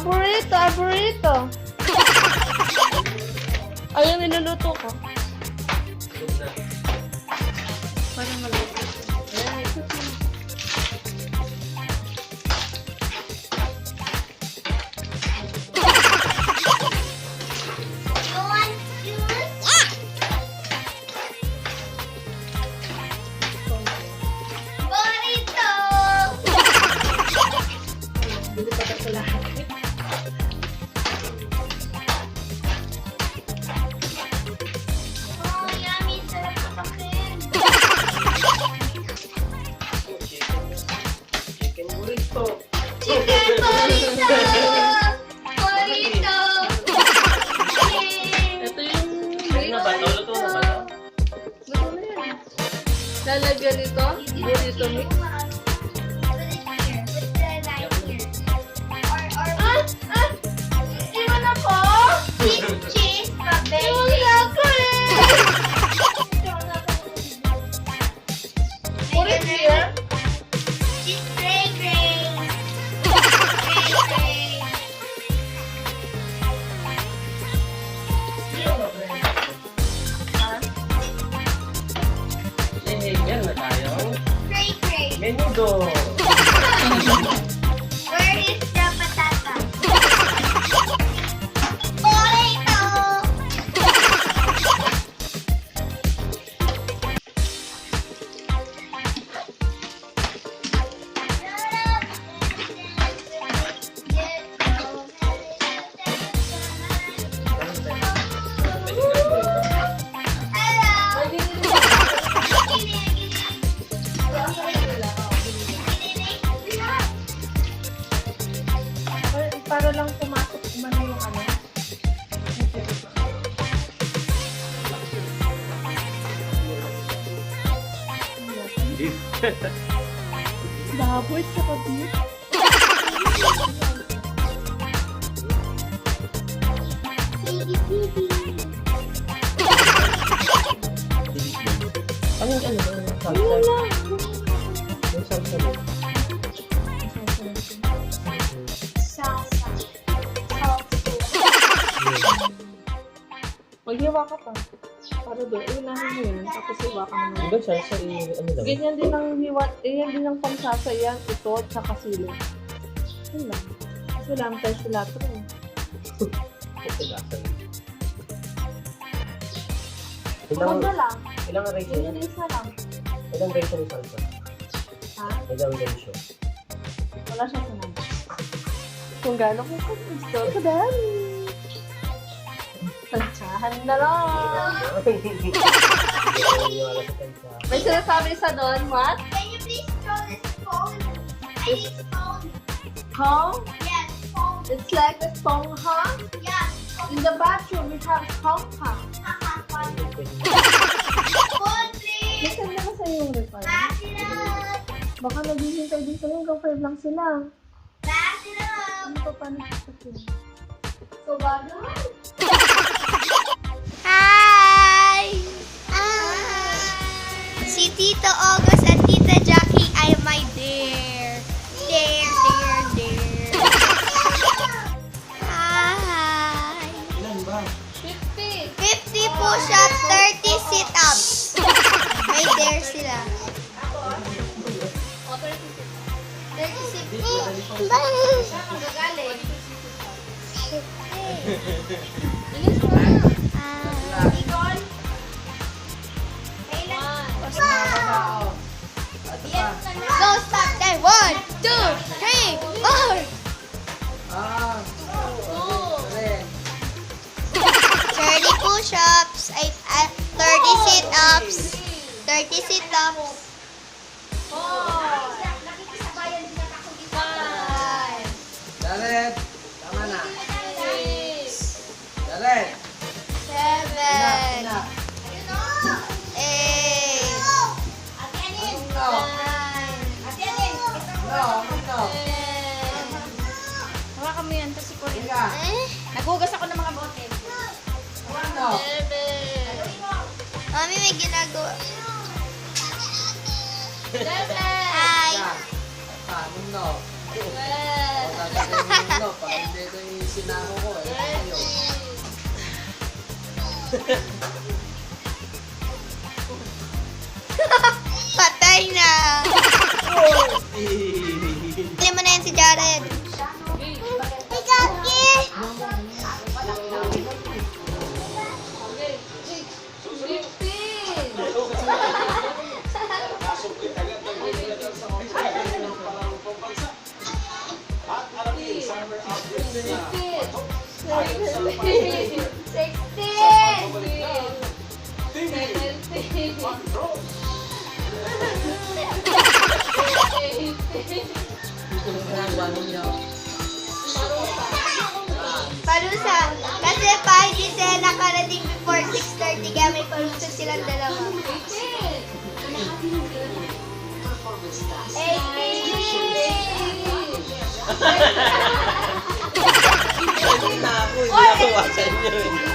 Arborito, arborito. Ayun, niluluto ko. Parang maluto. Ayan, ikot mo. Bili pa sa lahat. Chicken burrito. Chicken burrito! Burrito! Ito yung Ano na ba? Luto na ba? Luto na yan. Lalagyan nito, burrito mix. Iwan ako! Cheese, spaghetti. Iwan ako Put it here. Cheese gray gray. Gray gray. Meron na tayo. Gray gray. Menudo. Where is the patata? Burrito! Para lang pumasok umano yung ano. Baboy sa beef. Ano yung ano? Yun lang. Yung salsa mo. Salsa. Salsa. Maghiwa ka pa. Para doon, unahin mo yan. Tapos hiwa ka naman. Diba salsa ano daw? Ganyan din ang hiwa, yan din ang pansasa yan. Ito at saka sili. Yun lang. Kasi wala naman tayo cilantro eh. Ito lasa. Huwag na lang. Ilang ratio? Ganyan isa lang. Ilang ratio ng salsa? Ha? Ilang ratio? Wala siya sa naman. Kung gano'n ko gusto, kadami. Tansyahan na lang. Wala sa salsa. May sinasabi sa doon, what? Can you please throw this phone? I need phone. Home? Yes, phone. It's like a esponja. Yes, phone. In the bathroom, we have esponja. Phone, please. Listen naman sa yung reply. Pass it up. Baka naghihintay din sila, hanggang 5 lang sila. Pass it up. Ano pa paano sasakin? So, bagay. Hi! Si Tito August at Tita Jackie ay my dear. Dear. Hi! Ilan ba? 50! 50 push-ups, 30 sit-ups. May dare sila. O, 36. 30 sit-ups. Magagaling. Bilis mo na. Nicole? Go, stop there. 1, 2, 3, 4. 30 push-ups, 30 sit-ups, 30 sit-ups. 5, Jared! Tama na. 6, Jared! 7, 8, No. 9, No. 10. hawakan mo yan, kasi ko rin. Higa. Naghugas ako ng mga bote. No. 7, Mami, may ginagawa. 7, Hi. No. Ano, pag hindi ito yung sinako ko eh. Ayaw. Patay na! Pili mo na yan si Jared. Hey, Gagi! Parusa. Kasi pa, hindi sila nakarating before 6:30 kaya may parusa silang dalawa. 18! Hindi na ako, hindi ako wasan yun.